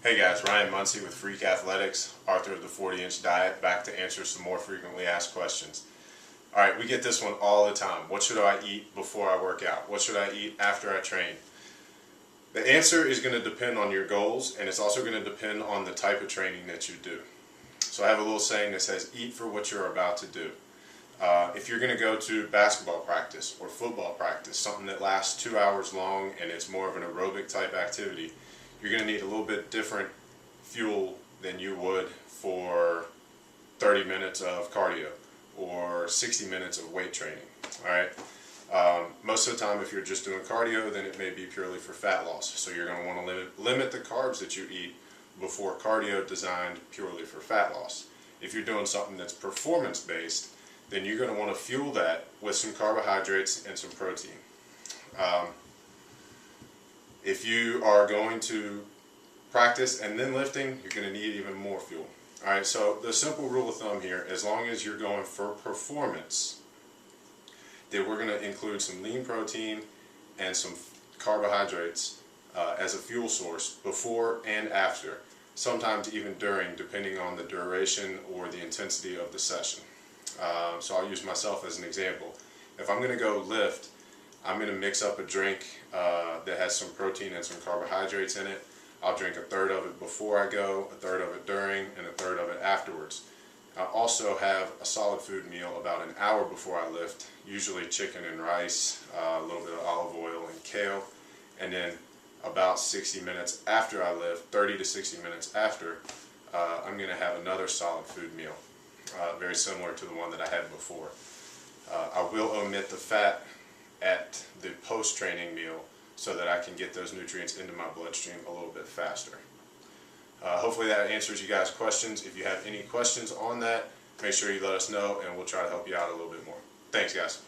Hey guys, Ryan Munsey with Freak Athletics, author of the 40-Inch Diet, back to answer some more frequently asked questions. Alright, we get this one all the time. What should I eat before I work out? What should I eat after I train? The answer is going to depend on your goals, and it's also going to depend on the type of training that you do. So I have a little saying that says, eat for what you're about to do. If you're going to go to basketball practice or football practice, something that lasts 2 hours long and it's more of an aerobic type activity, you're going to need a little bit different fuel than you would for 30 minutes of cardio or 60 minutes of weight training. Alright, most of the time if you're just doing cardio, then it may be purely for fat loss. So you're going to want to limit the carbs that you eat before cardio designed purely for fat loss. If you're doing something that's performance based, then you're going to want to fuel that with some carbohydrates and some protein. If you are going to practice and then lifting, you're going to need even more fuel. Alright, so the simple rule of thumb here, as long as you're going for performance, then we're going to include some lean protein and some carbohydrates as a fuel source before and after, sometimes even during, depending on the duration or the intensity of the session. So I'll use myself as an example. If I'm going to go lift, I'm going to mix up a drink that has some protein and some carbohydrates in it. I'll drink a third of it before I go, a third of it during, and a third of it afterwards. I also have a solid food meal about an hour before I lift, usually chicken and rice, a little bit of olive oil and kale, and then about 60 minutes after I lift, 30 to 60 minutes after, I'm going to have another solid food meal, very similar to the one that I had before. I will omit the fat at the post-training meal so that I can get those nutrients into my bloodstream a little bit faster. Hopefully that answers you guys' questions. If you have any questions on that, make sure you let us know and we'll try to help you out a little bit more. Thanks guys.